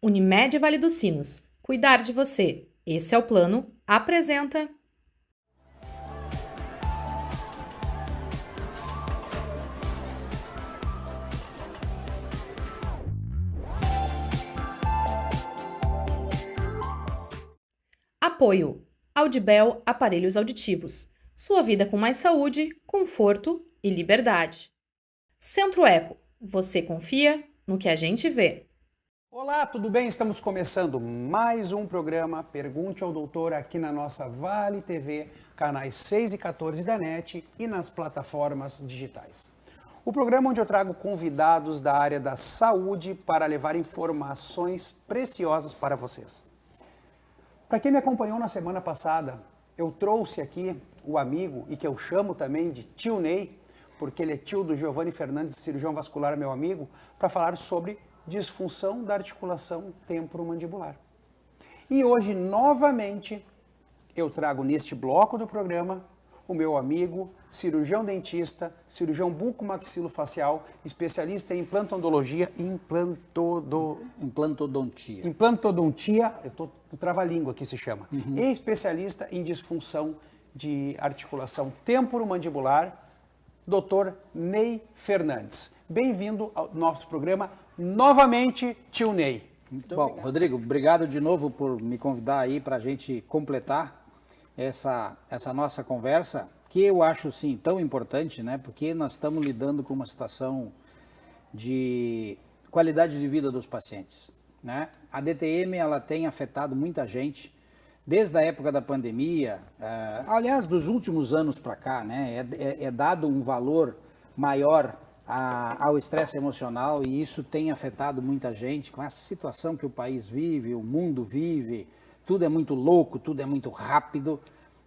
Unimed Vale dos Sinos. Cuidar de você. Esse é o plano. Apresenta. Apoio. Audibel Aparelhos Auditivos. Sua vida com mais saúde, conforto e liberdade. Centro Eco. Você confia no que a gente vê. Olá, tudo bem? Estamos começando mais um programa Pergunte ao Doutor aqui na nossa Vale TV, canais 6 e 14 da NET e nas plataformas digitais. O programa onde eu trago convidados da área da saúde para levar informações preciosas para vocês. Para quem me acompanhou na semana passada, eu trouxe aqui o amigo e que eu chamo também de tio Ney, porque ele é tio do Giovanni Fernandes, cirurgião vascular, meu amigo, para falar sobre disfunção da articulação temporomandibular. E hoje, novamente, eu trago neste bloco do programa o meu amigo, cirurgião dentista, cirurgião bucomaxilofacial, especialista em implantodontia e implantodontia, eu estou no trava-língua que se chama, e especialista em disfunção de articulação temporomandibular, Dr. Ney Fernandes. Bem-vindo ao nosso programa, novamente, tio Ney. Bom, Rodrigo, obrigado de novo por me convidar aí para a gente completar essa nossa conversa, que eu acho, sim, tão importante, né? Porque nós estamos lidando com uma situação de qualidade de vida dos pacientes, né? A DTM, ela tem afetado muita gente, desde a época da pandemia, aliás, dos últimos anos para cá, né? É dado um valor maior ao estresse emocional e isso tem afetado muita gente com essa situação que o país vive, o mundo vive, tudo é muito louco, tudo é muito rápido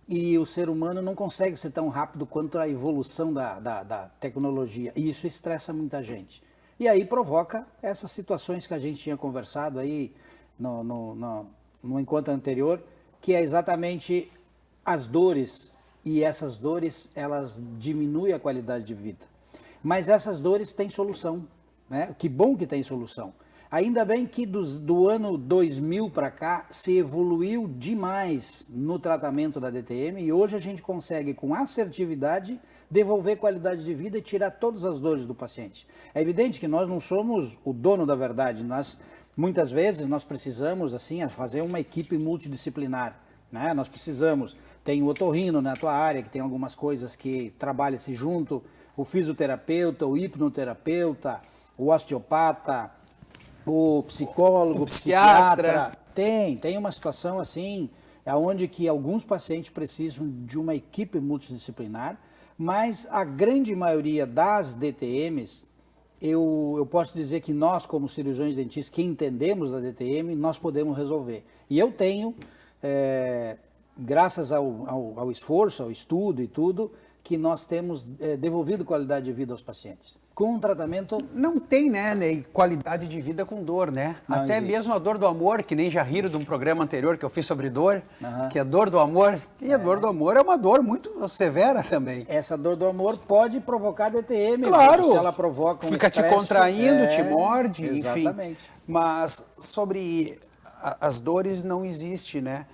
e o ser humano não consegue ser tão rápido quanto a evolução da tecnologia e isso estressa muita gente. E aí provoca essas situações que a gente tinha conversado aí no encontro anterior, que é exatamente as dores e essas dores elas diminuem a qualidade de vida. Mas essas dores têm solução, né? Que bom que tem solução. Ainda bem que do ano 2000 para cá se evoluiu demais no tratamento da DTM e hoje a gente consegue com assertividade devolver qualidade de vida e tirar todas as dores do paciente. É evidente que nós não somos o dono da verdade, muitas vezes nós precisamos assim fazer uma equipe multidisciplinar, né? Nós precisamos, tem o otorrino na tua área que tem algumas coisas que trabalha-se junto, o fisioterapeuta, o hipnoterapeuta, o osteopata, o psicólogo, o psiquiatra. Tem uma situação assim, onde que alguns pacientes precisam de uma equipe multidisciplinar, mas a grande maioria das DTMs, eu posso dizer que nós, como cirurgiões dentistas, que entendemos da DTM, nós podemos resolver. E eu tenho, graças ao esforço, ao estudo e tudo, que nós temos devolvido qualidade de vida aos pacientes. Com um tratamento... Não tem, né, qualidade de vida com dor, né? Não Até existe. mesmo a dor do amor, que nem já riram de um programa anterior que eu fiz sobre dor, que a dor do amor, e a dor do amor é uma dor muito severa também. Essa dor do amor pode provocar DTM. Claro! Se ela provoca um fica estresse, te contraindo, te morde, exatamente. enfim. Mas sobre as dores não existe, né?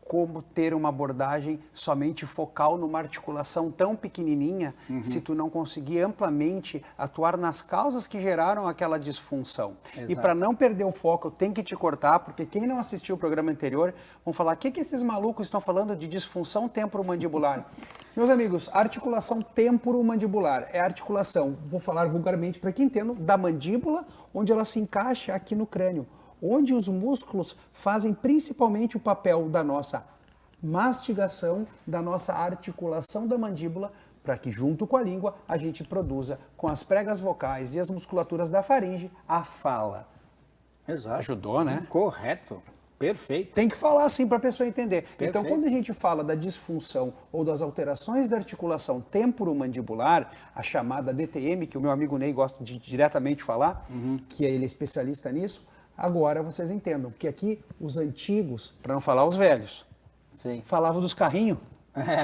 Como ter uma abordagem somente focal numa articulação tão pequenininha, se tu não conseguir amplamente atuar nas causas que geraram aquela disfunção. Exato. E para não perder o foco, eu tenho que te cortar, porque quem não assistiu o programa anterior, vão falar, o que esses malucos estão falando de disfunção temporomandibular? Meus amigos, a articulação temporomandibular é a articulação, vou falar vulgarmente para quem entenda, da mandíbula, onde ela se encaixa aqui no crânio, onde os músculos fazem principalmente o papel da nossa mastigação, da nossa articulação da mandíbula, para que junto com a língua a gente produza com as pregas vocais e as musculaturas da faringe a fala. Exato. Ajudou, né? Correto. Perfeito. Tem que falar assim para a pessoa entender. Perfeito. Então, quando a gente fala da disfunção ou das alterações da articulação temporomandibular, a chamada DTM, que o meu amigo Ney gosta de diretamente falar, que ele é especialista nisso, agora vocês entendam que aqui os antigos, para não falar os velhos, Sim. falavam dos carrinhos.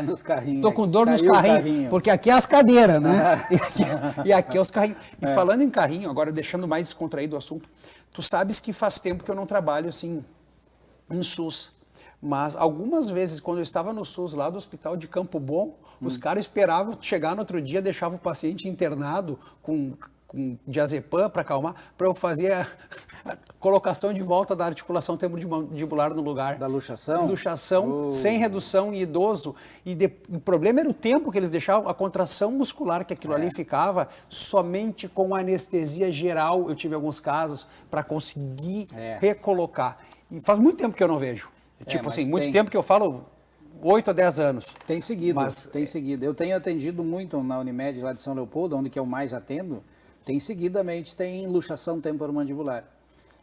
Nos carrinhos. Tô com dor nos Caiu o carrinhos, carrinho. porque aqui é as cadeiras, né? E aqui é os carrinhos. E falando em carrinho, agora deixando mais descontraído o assunto, Tu sabes que faz tempo que eu não trabalho assim em SUS, mas algumas vezes quando eu estava no SUS lá do Hospital de Campo Bom, os caras esperavam chegar no outro dia, deixavam o paciente internado com diazepam para acalmar, para eu fazer a colocação de volta da articulação temporomandibular no lugar. Da luxação? Luxação, sem redução em idoso. O problema era o tempo que eles deixavam, a contração muscular que aquilo ali ficava, somente com anestesia geral, eu tive alguns casos, para conseguir recolocar. E faz muito tempo que eu não vejo. Tipo assim, muito tempo que eu falo, 8 a 10 anos. Tem seguido, tem seguido. Eu tenho atendido muito na Unimed lá de São Leopoldo, onde que eu mais atendo, tem seguidamente, tem luxação temporomandibular.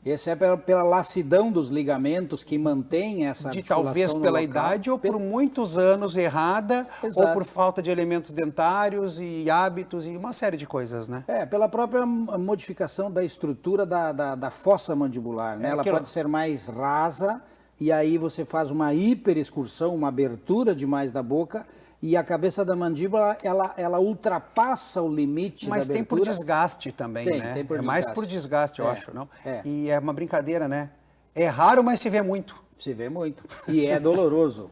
Esse é pela lacidão dos ligamentos que mantém essa articulação talvez pela idade ou por muitos anos errada, Exato. ou por falta de elementos dentários e hábitos e uma série de coisas, né? Pela própria modificação da estrutura da fossa mandibular, né? Ela pode ser mais rasa e aí você faz uma hiperexcursão, uma abertura demais da boca e a cabeça da mandíbula, ela ultrapassa o limite Mas da abertura. tem por desgaste também, né? Tem por é desgaste. mais por desgaste, eu acho, não? É. E é uma brincadeira, né? É raro, mas se vê muito. Se vê muito. E é doloroso.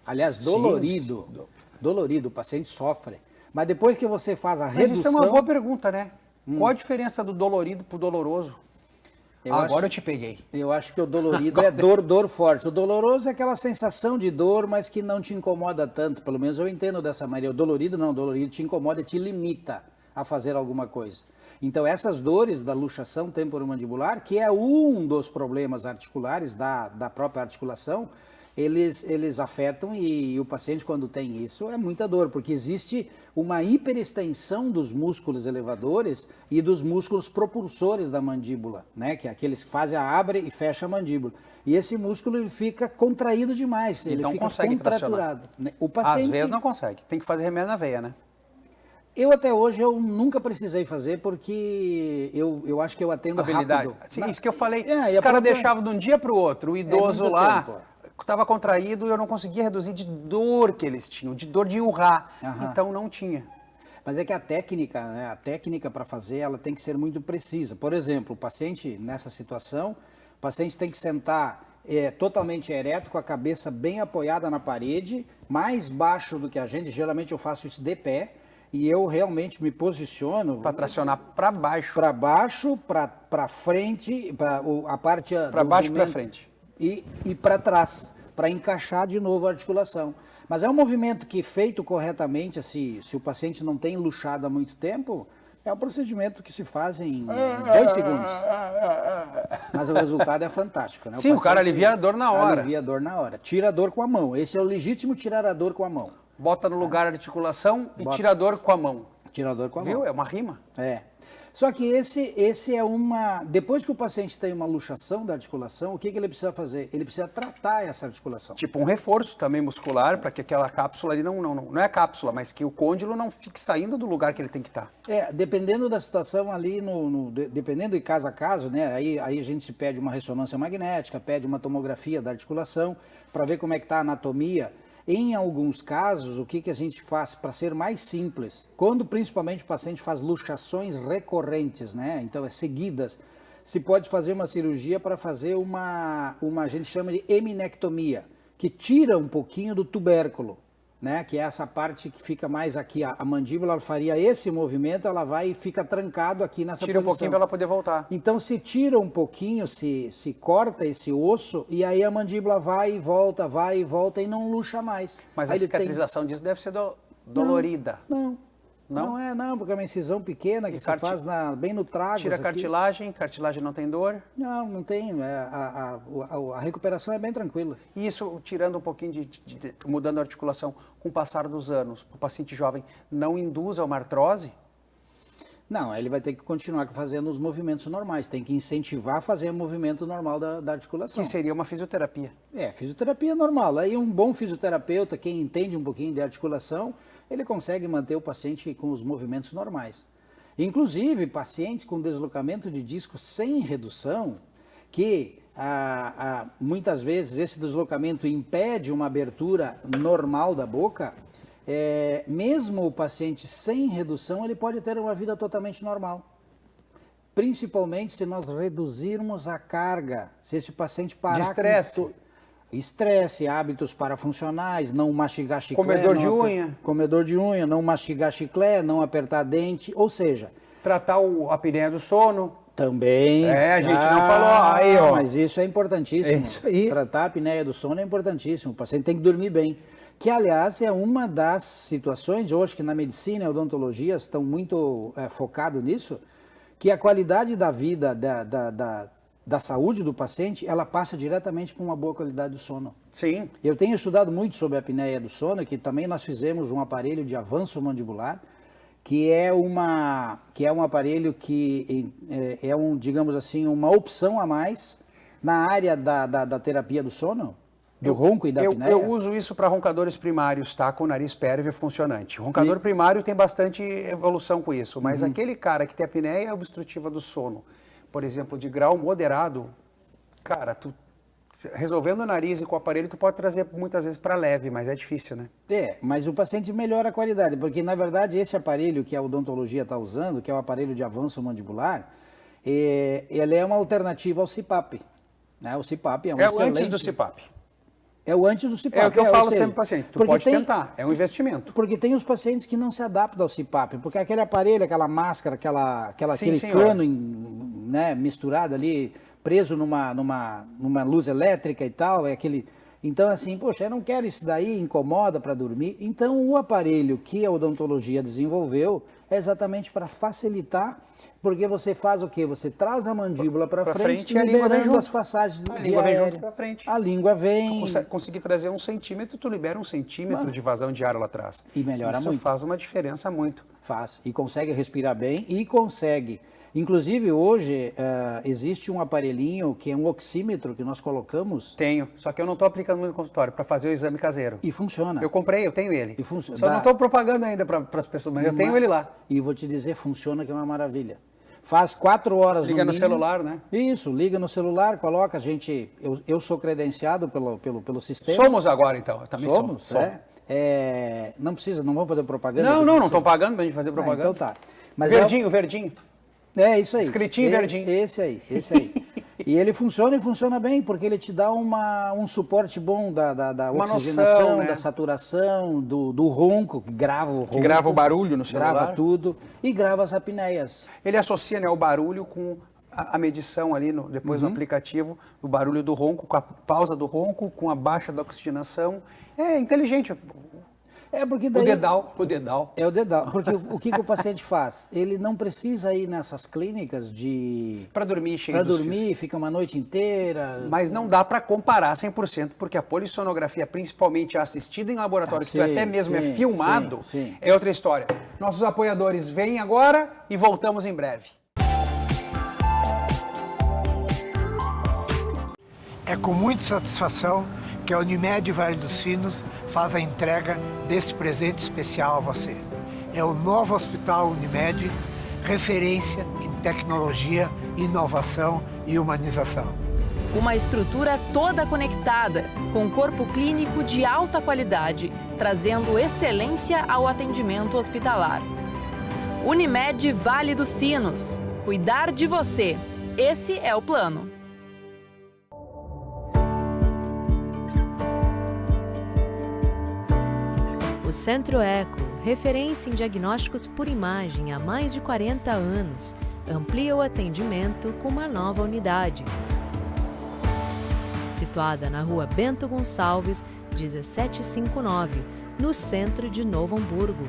Aliás, dolorido. Sim. Dolorido, o paciente sofre. Mas depois que você faz a redução... Mas isso é uma boa pergunta, né? Qual a diferença do dolorido pro doloroso? Agora eu te peguei. Eu acho que o dolorido é dor forte. O doloroso é aquela sensação de dor, mas que não te incomoda tanto. Pelo menos eu entendo dessa maneira. O dolorido não, o dolorido te incomoda e te limita a fazer alguma coisa. Então essas dores da luxação temporomandibular, que é um dos problemas articulares da própria articulação, eles afetam e o paciente quando tem isso é muita dor, porque existe uma hiperextensão dos músculos elevadores e dos músculos propulsores da mandíbula, né? Que é aqueles que fazem abre e fecha a mandíbula. E esse músculo ele fica contraído demais, ele Então fica consegue contraturado. tracionar. O paciente, Às vezes não consegue, tem que fazer remédio na veia, né? Eu até hoje eu nunca precisei fazer porque eu acho que eu atendo Habilidade. rápido. Sim, isso que eu falei, e os a caras própria- deixavam de um dia para o outro, o idoso muito lá tempo. estava contraído e eu não conseguia reduzir de dor que eles tinham, de dor de urrar. Então não tinha. Mas é que a técnica, né, a técnica para fazer, ela tem que ser muito precisa. Por exemplo, o paciente nessa situação, o paciente tem que sentar totalmente ereto, com a cabeça bem apoiada na parede, mais baixo do que a gente. Geralmente eu faço isso de pé e eu realmente me posiciono Para tracionar para baixo. para baixo, para frente, para a parte Para do baixo e para movimento, frente. e para trás, para encaixar de novo a articulação. Mas é um movimento que, feito corretamente, se o paciente não tem luxado há muito tempo, é um procedimento que se faz em 2 segundos. Mas o resultado é fantástico, né? Sim, o cara alivia a dor na hora. Alivia a dor na hora. Tira a dor com a mão. Esse é o legítimo tirar a dor com a mão. Bota no lugar a articulação e tira a dor com a mão. Tira a dor com a mão. Viu? É uma rima. É. Só que esse é uma... Depois que o paciente tem uma luxação da articulação, o que ele precisa fazer? Ele precisa tratar essa articulação. Tipo um reforço também muscular, para que aquela cápsula ali não é a cápsula, mas que o côndilo não fique saindo do lugar que ele tem que estar. Dependendo da situação ali, dependendo de caso a caso, né? Aí a gente se pede uma ressonância magnética, pede uma tomografia da articulação, para ver como é que está a anatomia. Em alguns casos, o que a gente faz para ser mais simples, quando principalmente o paciente faz luxações recorrentes, né? Então seguidas, se pode fazer uma cirurgia para fazer uma a gente chama de eminectomia, que tira um pouquinho do tubérculo, né? Que é essa parte que fica mais aqui, a mandíbula ela faria esse movimento, ela vai e fica trancado aqui nessa Tira um posição. pouquinho para ela poder voltar. Então se tira um pouquinho, se corta esse osso e aí a mandíbula vai e volta e não luxa mais. Mas aí a cicatrização disso deve ser dolorida. Não, porque é uma incisão pequena que se faz bem no trago. Tira a cartilagem não tem dor. Não tem. A recuperação é bem tranquila. E isso, tirando um pouquinho mudando a articulação, com o passar dos anos, o paciente jovem não induz a uma artrose? Não, ele vai ter que continuar fazendo os movimentos normais, tem que incentivar a fazer o movimento normal da articulação. Que seria uma fisioterapia. Fisioterapia normal. Aí um bom fisioterapeuta, quem entende um pouquinho de articulação, ele consegue manter o paciente com os movimentos normais. Inclusive, pacientes com deslocamento de disco sem redução, que muitas vezes esse deslocamento impede uma abertura normal da boca, mesmo o paciente sem redução, ele pode ter uma vida totalmente normal. principalmente se nós reduzirmos a carga, se esse paciente parar... De estresse. Estresse, hábitos parafuncionais, não mastigar chiclete... Comedor de unha, não mastigar chiclete, não apertar dente, ou seja... Tratar a apneia do sono. Também. A gente não falou, aí ó. Mas isso é importantíssimo. É isso aí. Tratar a apneia do sono é importantíssimo, o paciente tem que dormir bem. Que, aliás, é uma das situações, hoje que na medicina e odontologia estão muito focados nisso, que a qualidade da vida, da saúde do paciente, ela passa diretamente por uma boa qualidade do sono. Sim. Eu tenho estudado muito sobre a apneia do sono, que também nós fizemos um aparelho de avanço mandibular, que é um aparelho que digamos assim, uma opção a mais na área da terapia do sono, do ronco e da apneia. Eu uso isso para roncadores primários, tá? Com o nariz pérvio funcionante. O roncador primário tem bastante evolução com isso, mas aquele cara que tem apneia obstrutiva do sono, por exemplo, de grau moderado, cara, resolvendo o nariz e com o aparelho, tu pode trazer muitas vezes para leve, mas é difícil, né? Mas o paciente melhora a qualidade, porque na verdade esse aparelho que a odontologia está usando, que é o aparelho de avanço mandibular, ele é uma alternativa ao CPAP. Né? O CPAP é um excelente... o antes do CPAP. É o antes do CPAP. É o que eu falo sempre para o paciente, tu pode tentar, é um investimento. Porque tem os pacientes que não se adaptam ao CPAP, porque aquele aparelho, aquela máscara, aquele senhora. cano né, misturado ali, preso numa luz elétrica e tal, Então, assim, poxa, eu não quero isso daí, incomoda para dormir. Então, o aparelho que a odontologia desenvolveu é exatamente para facilitar, porque você faz o quê? Você traz a mandíbula para frente, e a língua vem junto. As passagens a língua vem junto para frente. A língua vem... Conseguir trazer 1 centímetro, tu libera 1 centímetro de vazão de ar lá atrás. E melhora isso muito. Isso faz uma diferença muito. Faz. E consegue respirar bem e consegue... Inclusive, hoje, existe um aparelhinho que é um oxímetro que nós colocamos. Tenho, só que eu não estou aplicando no consultório para fazer o exame caseiro. E funciona. Eu comprei, eu tenho ele. E funciona. Só não estou propagando ainda para as pessoas, mas eu tenho ele lá. E vou te dizer, funciona que é uma maravilha. Faz 4 horas liga no mínimo. Celular, né? Isso, liga no celular, coloca, a gente... Eu sou credenciado pelo sistema. Somos agora, então. Eu também somos. Não precisa, não vamos fazer propaganda. Não estão pagando para a gente fazer propaganda. Então tá. Mas verdinho. É isso aí. Escritinho verdinho. Esse aí. E ele funciona bem, porque ele te dá um suporte bom da oxigenação, noção, né? da saturação, do ronco, que grava o ronco. Que grava o barulho no celular. Grava tudo e grava as apneias. Ele associa, né, o barulho com a medição ali, depois no aplicativo, do barulho do ronco, com a pausa do ronco, com a baixa da oxigenação. É inteligente. Porque daí... O dedal. É o dedal. Porque o que o paciente faz? Ele não precisa ir nessas clínicas para dormir, fica uma noite inteira. Mas não dá para comparar 100%, porque a polissonografia, principalmente assistida em laboratório, que até mesmo é filmado, é outra história. Nossos apoiadores vêm agora e voltamos em breve. É com muita satisfação que a Unimed Vale dos Sinos faz a entrega desse presente especial a você. É o novo Hospital Unimed, referência em tecnologia, inovação e humanização. Uma estrutura toda conectada, com corpo clínico de alta qualidade, trazendo excelência ao atendimento hospitalar. Unimed Vale dos Sinos. Cuidar de você. Esse é o plano. O Centro Eco, referência em diagnósticos por imagem há mais de 40 anos, amplia o atendimento com uma nova unidade. Situada na Rua Bento Gonçalves, 1759, no centro de Novo Hamburgo.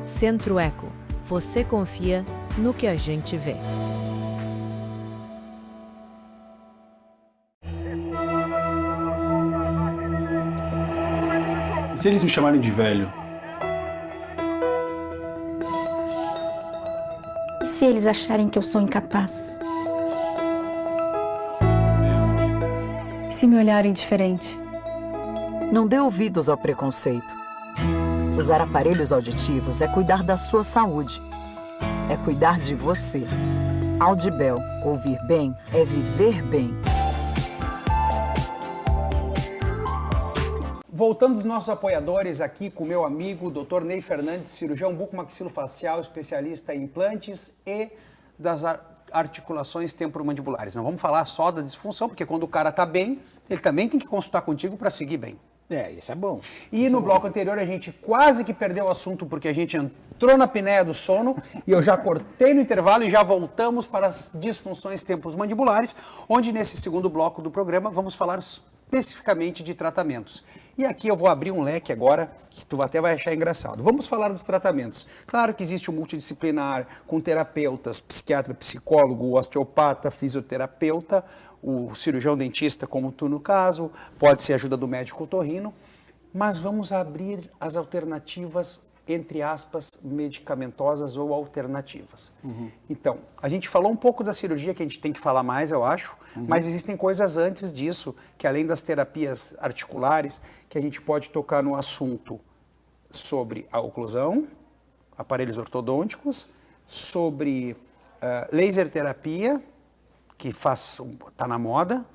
Centro Eco, você confia no que a gente vê. E se eles me chamarem de velho? E se eles acharem que eu sou incapaz? E se me olharem diferente? Não dê ouvidos ao preconceito. Usar aparelhos auditivos é cuidar da sua saúde. É cuidar de você. Audibel, ouvir bem é viver bem. Voltando dos nossos apoiadores aqui com o meu amigo Dr. Ney Fernandes, cirurgião bucomaxilofacial, especialista em implantes e das articulações temporomandibulares. Não vamos falar só da disfunção, porque quando o cara está bem, ele também tem que consultar contigo para seguir bem. Isso é bom. E no bloco anterior a gente quase que perdeu o assunto porque a gente entrou na apneia do sono e eu já cortei no intervalo e já voltamos para as disfunções temporomandibulares, onde nesse segundo bloco do programa vamos falar especificamente de tratamentos. E aqui eu vou abrir um leque agora que tu até vai achar engraçado. Vamos falar dos tratamentos. Claro que existe o multidisciplinar com terapeutas, psiquiatra, psicólogo, osteopata, fisioterapeuta, o cirurgião dentista, como tu no caso, pode ser ajuda do médico otorrino, mas vamos abrir as alternativas, entre aspas, medicamentosas ou alternativas. Então, a gente falou um pouco da cirurgia, que a gente tem que falar mais, eu acho, mas existem coisas antes disso, que além das terapias articulares, que a gente pode tocar no assunto sobre a oclusão, aparelhos ortodônticos, sobre laser terapia, que está na moda,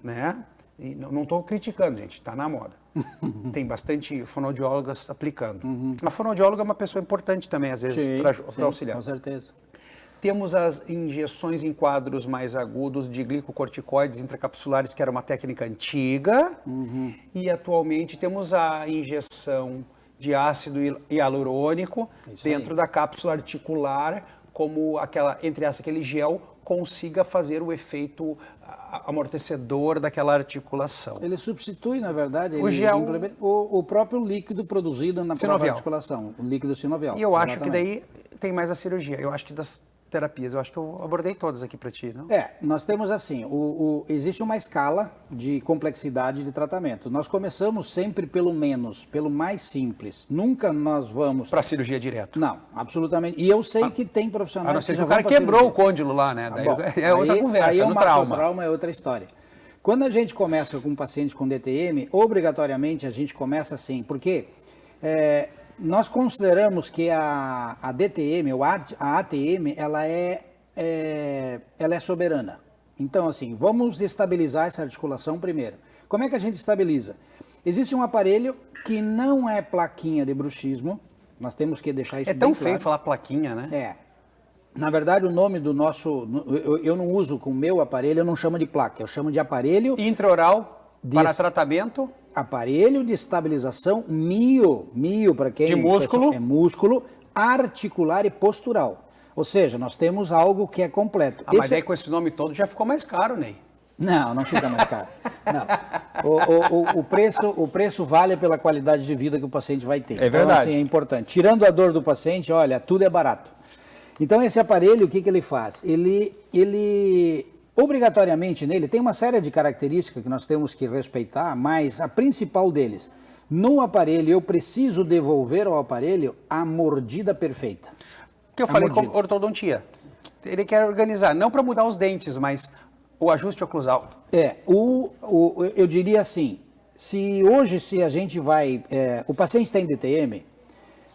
né? E não estou criticando, gente, está na moda. Tem bastante fonoaudiólogas aplicando. A fonoaudióloga é uma pessoa importante também, às vezes, para auxiliar. Com certeza. Temos as injeções em quadros mais agudos de glicocorticoides intracapsulares, que era uma técnica antiga. E atualmente temos a injeção de ácido hialurônico dentro da cápsula articular, como aquele gel consiga fazer o efeito amortecedor daquela articulação. Ele substitui, na verdade, o próprio líquido produzido na própria articulação, o líquido sinovial. E eu acho que daí tem mais a cirurgia. Eu acho que das terapias, eu acho que eu abordei todas aqui para ti, não? Nós temos assim, existe uma escala de complexidade de tratamento. Nós começamos sempre pelo menos, pelo mais simples. Nunca nós vamos... Para cirurgia direto? Não, absolutamente. E eu sei que tem profissionais... A não ser que o cara quebrou o côndilo lá, né? Daí é outra conversa, é no trauma. Trauma é outra história. Quando a gente começa com pacientes com DTM, obrigatoriamente a gente começa assim, porque... nós consideramos que a DTM, ou a ATM, ela é soberana. Então, assim, vamos estabilizar essa articulação primeiro. Como é que a gente estabiliza? Existe um aparelho que não é plaquinha de bruxismo, nós temos que deixar isso bem claro. É tão feio falar plaquinha, né? Na verdade, o nome do nosso... Eu não uso com o meu aparelho, eu não chamo de placa, eu chamo de aparelho... Intraoral para tratamento... Aparelho de estabilização mio para quem... De músculo. É músculo, articular e postural. Ou seja, nós temos algo que é completo. Mas daí com esse nome todo já ficou mais caro, Ney. Não fica mais caro. Não. O preço vale pela qualidade de vida que o paciente vai ter. É verdade. Então, assim, é importante. Tirando a dor do paciente, olha, tudo é barato. Então, esse aparelho, o que ele faz? Ele obrigatoriamente nele, tem uma série de características que nós temos que respeitar, mas a principal deles, no aparelho, eu preciso devolver ao aparelho a mordida perfeita. Que eu falei com ortodontia. Ele quer organizar, não para mudar os dentes, mas o ajuste oclusal. Eu diria assim, se a gente vai... o paciente tem DTM,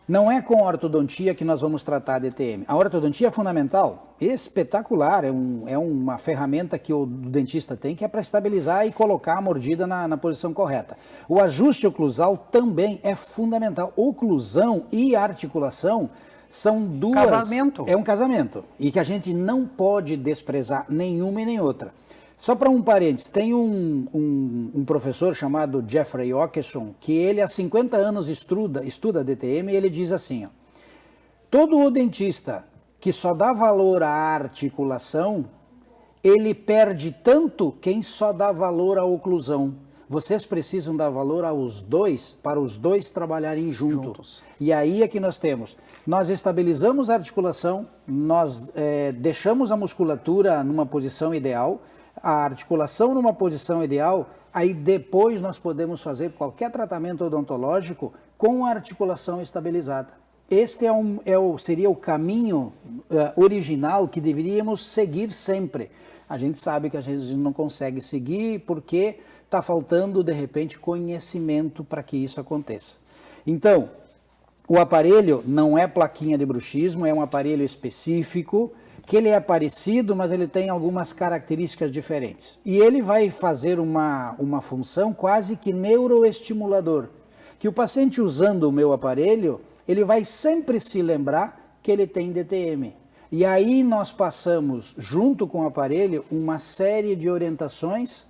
não é com a ortodontia que nós vamos tratar a DTM. A ortodontia é fundamental, espetacular, é uma ferramenta que o dentista tem, que é para estabilizar e colocar a mordida na posição correta. O ajuste oclusal também é fundamental. Oclusão e articulação são duas... Casamento. É um casamento, e que a gente não pode desprezar nenhuma e nem outra. Só para um parênteses, tem um professor chamado Jeffrey Ockerson, que ele há 50 anos estuda DTM, e ele diz assim, ó, todo o dentista que só dá valor à articulação, ele perde tanto quem só dá valor à oclusão. Vocês precisam dar valor aos dois, para os dois trabalharem juntos. E aí é que nós estabilizamos a articulação, nós deixamos a musculatura numa posição ideal, a articulação numa posição ideal, aí depois nós podemos fazer qualquer tratamento odontológico com a articulação estabilizada. Este seria o caminho original que deveríamos seguir sempre. A gente sabe que às vezes não consegue seguir porque está faltando, de repente, conhecimento para que isso aconteça. Então, o aparelho não é plaquinha de bruxismo, é um aparelho específico, que ele é parecido, mas ele tem algumas características diferentes. E ele vai fazer uma função quase que neuroestimulador. que o paciente usando o meu aparelho, ele vai sempre se lembrar que ele tem DTM. E aí nós passamos, junto com o aparelho, uma série de orientações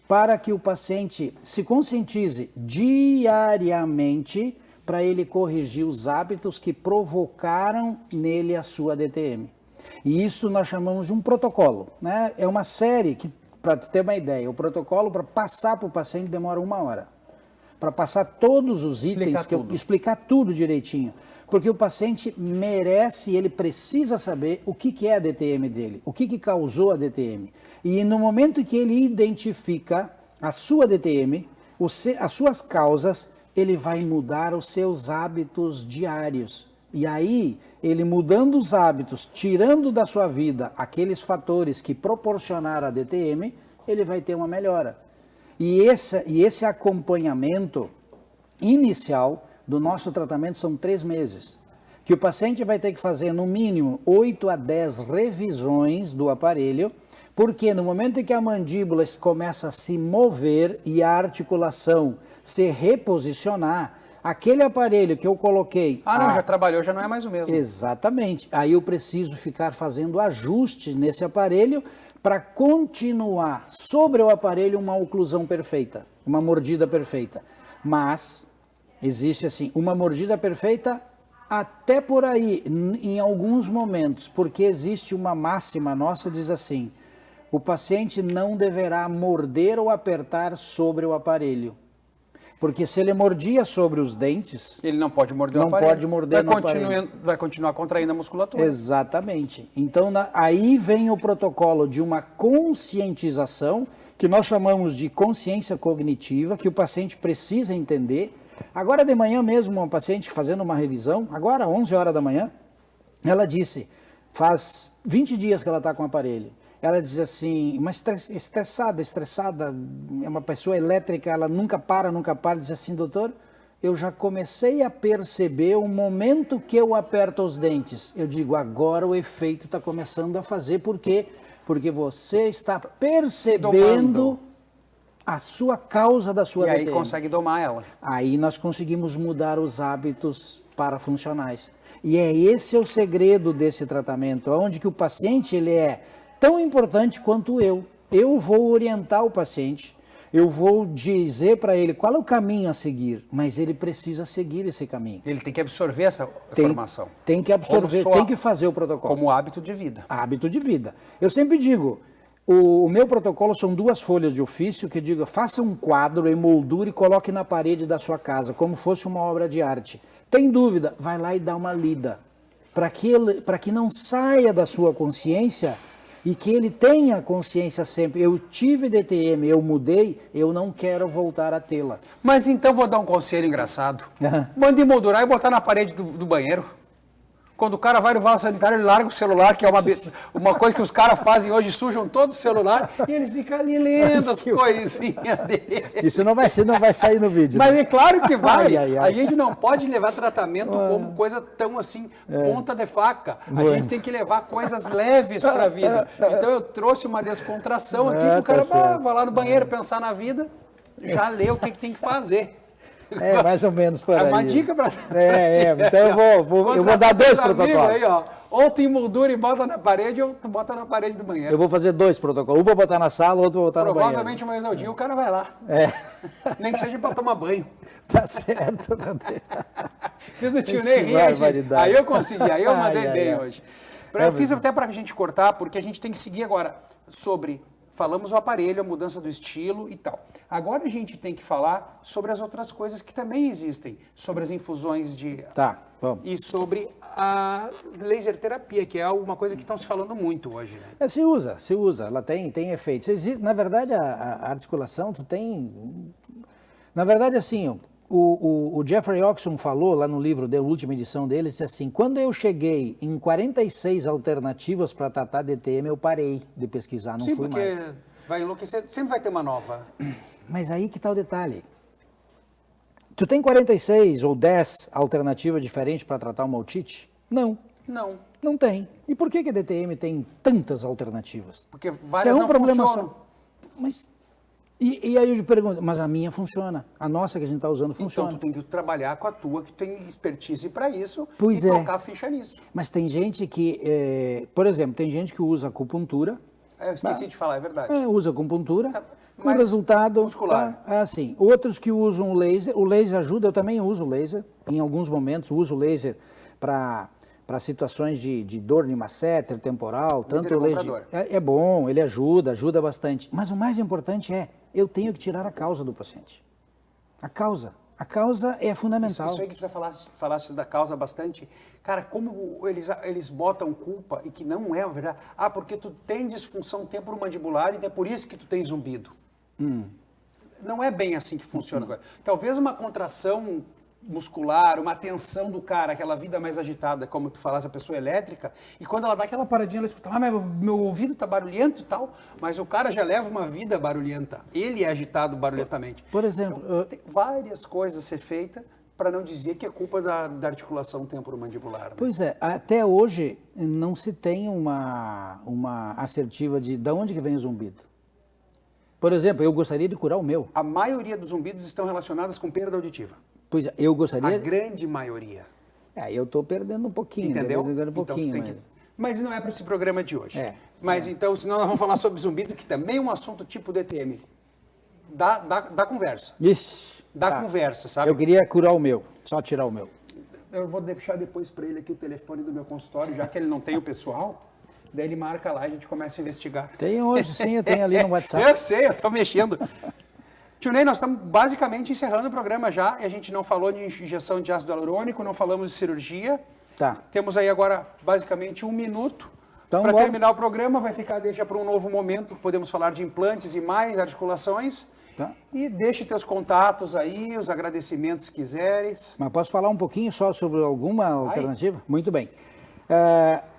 para que o paciente se conscientize diariamente para ele corrigir os hábitos que provocaram nele a sua DTM. E isso nós chamamos de um protocolo, né? É uma série que, para ter uma ideia, o protocolo para passar para o paciente demora 1 hora. Para passar todos os itens, explicar tudo direitinho. Porque o paciente merece, ele precisa saber o que é a DTM dele, o que causou a DTM. E no momento que ele identifica a sua DTM, as suas causas, ele vai mudar os seus hábitos diários. E aí, ele mudando os hábitos, tirando da sua vida aqueles fatores que proporcionaram a DTM, ele vai ter uma melhora. E esse acompanhamento inicial do nosso tratamento são 3 meses, que o paciente vai ter que fazer no mínimo 8 a 10 revisões do aparelho, porque no momento em que a mandíbula começa a se mover e a articulação se reposicionar, aquele aparelho que eu coloquei... já trabalhou, já não é mais o mesmo. Exatamente. Aí eu preciso ficar fazendo ajustes nesse aparelho para continuar sobre o aparelho uma oclusão perfeita, uma mordida perfeita. Mas existe assim, uma mordida perfeita até por aí, em alguns momentos, porque existe uma máxima nossa que diz assim, o paciente não deverá morder ou apertar sobre o aparelho. Porque se ele mordia sobre os dentes... Ele não pode morder o aparelho. Não pode morder no aparelho. Vai continuar contraindo a musculatura. Exatamente. Então, aí vem o protocolo de uma conscientização, que nós chamamos de consciência cognitiva, que o paciente precisa entender. Agora de manhã mesmo, uma paciente fazendo uma revisão, agora 11 horas da manhã, ela disse, faz 20 dias que ela está com o aparelho. Ela diz assim, mas estressada, é uma pessoa elétrica, ela nunca para, diz assim, doutor, eu já comecei a perceber o momento que eu aperto os dentes. Eu digo, agora o efeito está começando a fazer, por quê? Porque você está percebendo a sua causa da sua DTM. E aí consegue domar ela. Aí nós conseguimos mudar os hábitos parafuncionais. E esse é o segredo desse tratamento, onde que o paciente ele é tão importante quanto eu. Eu vou orientar o paciente, eu vou dizer para ele qual é o caminho a seguir, mas ele precisa seguir esse caminho. Ele tem que absorver essa informação. Tem que absorver, tem que fazer o protocolo. Como hábito de vida. Hábito de vida. Eu sempre digo, o meu protocolo são 2 folhas de ofício que digo, faça um quadro, emoldure e coloque na parede da sua casa, como fosse uma obra de arte. Tem dúvida? Vai lá e dá uma lida, para que não saia da sua consciência e que ele tenha consciência sempre, eu tive DTM, eu mudei, eu não quero voltar a tê-la. Mas então vou dar um conselho engraçado. Manda emoldurar e botar na parede do banheiro. Quando o cara vai no vaso sanitário, ele larga o celular, que é uma coisa que os caras fazem hoje, sujam todo o celular, e ele fica ali lendo as coisinhas dele. Isso não vai sair no vídeo. Mas é claro que vai. Ai. A gente não pode levar tratamento como coisa tão assim, ponta de faca. A gente tem que levar coisas leves para a vida. Então eu trouxe uma descontração aqui, que o cara vai lá no banheiro pensar na vida, já lê o que tem que fazer. Mais ou menos por aí. É uma dica para... Então eu vou dar 2 protocolos. Aí, ó, ou tu emoldura e bota na parede, ou tu bota na parede do banheiro. Eu vou fazer 2 protocolos. Um para botar na sala, outro para botar no banheiro. Provavelmente uma vez ao dia o cara vai lá. Nem que seja para tomar banho. Tá certo. Fiz o tio Ney rir. Aí eu consegui, aí eu mandei bem hoje. Eu fiz até para a gente cortar, porque a gente tem que seguir agora sobre... Falamos o aparelho, a mudança do estilo e tal. Agora a gente tem que falar sobre as outras coisas que também existem. Sobre as infusões de... vamos. E sobre a laser terapia, que é uma coisa que estão se falando muito hoje, né? Se usa. Ela tem efeitos. Existe, na verdade, a articulação, tu tem... Na verdade, assim, o Jeffrey Oxon falou lá no livro da última edição dele, disse assim, quando eu cheguei em 46 alternativas para tratar DTM, eu parei de pesquisar, não fui mais. Sim, porque vai enlouquecer, sempre vai ter uma nova. Mas aí que está o detalhe. Tu tem 46 ou 10 alternativas diferentes para tratar uma otite? Não. Não tem. E por que a DTM tem tantas alternativas? Porque várias não funcionam. Mas E aí eu te pergunto, mas a minha funciona, a nossa que a gente está usando funciona. Então tu tem que trabalhar com a tua, que tem expertise para isso, Pois e é. tocar a ficha nisso. Mas tem gente que, por exemplo, tem gente que usa acupuntura. Eu esqueci de falar, é verdade. Usa acupuntura, o mais resultado muscular. é assim. Outros que usam o laser ajuda, eu também uso o laser, em alguns momentos uso o laser para situações de dor de masseter temporal, tanto o laser é bom, ele ajuda bastante. Mas o mais importante eu tenho que tirar a causa do paciente. A causa é fundamental. Isso aí que tu falaste da causa bastante. Cara, como eles botam culpa e que não é a verdade. Porque tu tem disfunção temporomandibular e é por isso que tu tem zumbido. Não é bem assim que funciona agora. Talvez uma contração muscular, uma tensão do cara, aquela vida mais agitada, como tu falaste, a pessoa elétrica, e quando ela dá aquela paradinha, ela escuta, mas meu ouvido tá barulhento e tal, mas o cara já leva uma vida barulhenta. Ele é agitado barulhentamente. Por exemplo, então, tem várias coisas a ser feitas para não dizer que é culpa da articulação temporomandibular. Né? Pois é, até hoje não se tem uma assertiva de onde que vem o zumbido. Por exemplo, eu gostaria de curar o meu. A maioria dos zumbidos estão relacionadas com perda auditiva. Pois é, eu gostaria... A grande maioria. Eu estou perdendo um pouquinho. Entendeu? Um pouquinho, então, mas não é para esse programa de hoje. Mas então, senão nós vamos falar sobre zumbido, que também é um assunto tipo DTM. Dá conversa. Ixi. Dá conversa, sabe? Eu queria curar o meu, só tirar o meu. Eu vou deixar depois para ele aqui o telefone do meu consultório, já que ele não tem o pessoal. Daí ele marca lá e a gente começa a investigar. Tem hoje, sim, eu tenho ali no WhatsApp. Eu sei, eu estou mexendo. Tio Ney, nós estamos basicamente encerrando o programa já, e a gente não falou de injeção de ácido hialurônico, não falamos de cirurgia. Tá. Temos aí agora basicamente 1 minuto então, para terminar o programa, vai ficar deixa para um novo momento, podemos falar de implantes e mais articulações. Tá. E deixe teus contatos aí, os agradecimentos se quiseres. Mas posso falar um pouquinho só sobre alguma alternativa? Muito bem.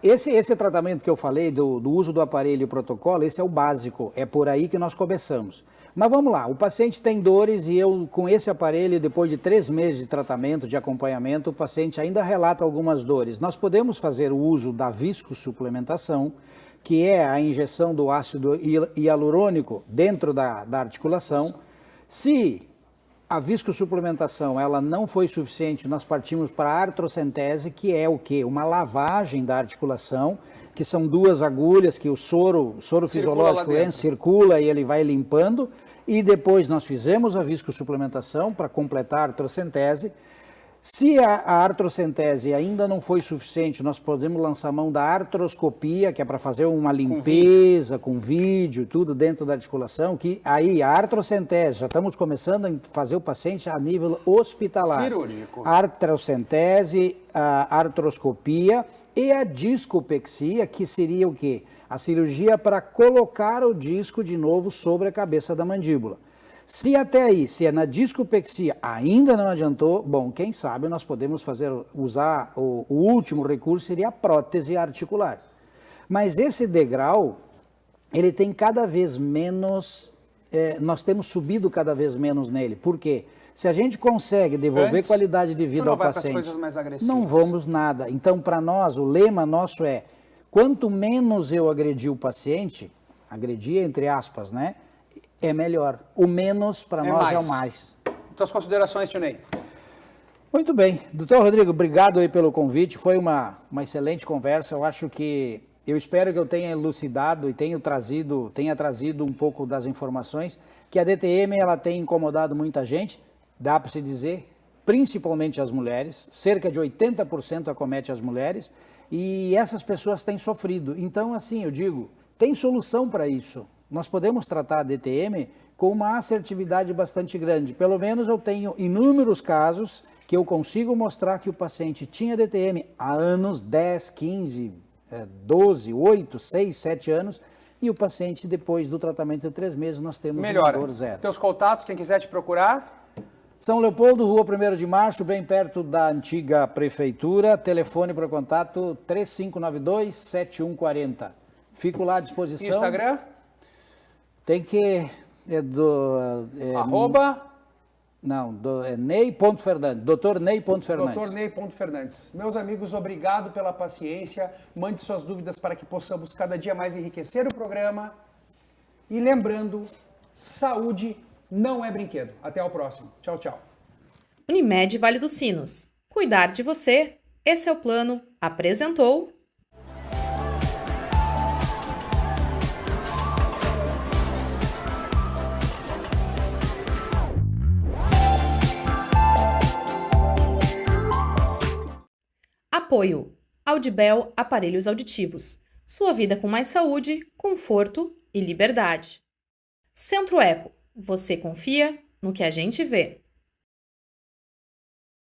Esse tratamento que eu falei do uso do aparelho e protocolo, esse é o básico, é por aí que nós começamos. Mas vamos lá, o paciente tem dores e eu com esse aparelho, depois de 3 meses de tratamento, de acompanhamento, o paciente ainda relata algumas dores. Nós podemos fazer o uso da viscosuplementação, que é a injeção do ácido hialurônico dentro da articulação. Se a viscosuplementação ela não foi suficiente, nós partimos para a artrocentese, que é o quê? Uma lavagem da articulação, que são 2 agulhas que o soro fisiológico circula e ele vai limpando. E depois nós fizemos a viscosuplementação para completar a artrocentese. Se a artrocentese ainda não foi suficiente, nós podemos lançar mão da artroscopia, que é para fazer uma limpeza com vídeo, tudo dentro da articulação, que aí a artrocentese, já estamos começando a fazer o paciente a nível hospitalar. Cirúrgico. Artrocentese, a artroscopia e a discopexia, que seria o quê? A cirurgia para colocar o disco de novo sobre a cabeça da mandíbula. Se até aí, se é na discopexia ainda não adiantou, bom, quem sabe nós podemos usar o último recurso, seria a prótese articular. Mas esse degrau, ele tem cada vez menos, nós temos subido cada vez menos nele. Por quê? Se a gente consegue devolver qualidade de vida ao paciente, não vamos nada. Então, para nós, o lema nosso é, quanto menos eu agredir o paciente, agredir entre aspas, né? É melhor. O menos para nós é o mais. Suas considerações, Tio Ney? Muito bem. Doutor Rodrigo, obrigado aí pelo convite. Foi uma excelente conversa. Eu espero que eu tenha elucidado e tenha trazido um pouco das informações, que a DTM ela tem incomodado muita gente, dá para se dizer, principalmente as mulheres. Cerca de 80% acomete as mulheres e essas pessoas têm sofrido. Então, assim, eu digo, tem solução para isso. Nós podemos tratar a DTM com uma assertividade bastante grande. Pelo menos eu tenho inúmeros casos que eu consigo mostrar que o paciente tinha DTM há anos, 10, 15, 12, 8, 6, 7 anos, e o paciente, depois do tratamento de 3 meses, nós temos melhora. Dor zero. Teus contatos, quem quiser te procurar? São Leopoldo, Rua 1º de Março, bem perto da antiga prefeitura. Telefone para contato 3592-7140. Fico lá à disposição. Instagram? Tem que... Arroba? Não, Ney.Fernandes. Dr. Ney.Fernandes. Dr. Ney.Fernandes. Meus amigos, obrigado pela paciência. Mande suas dúvidas para que possamos cada dia mais enriquecer o programa. E lembrando Saúde não é brinquedo. Até o próximo. Tchau, tchau. Unimed Vale dos Sinos. Cuidar de você. Esse é o plano. Apresentou Apoio. Audibel Aparelhos Auditivos. Sua vida com mais saúde, conforto e liberdade. Centro Eco. Você confia no que a gente vê.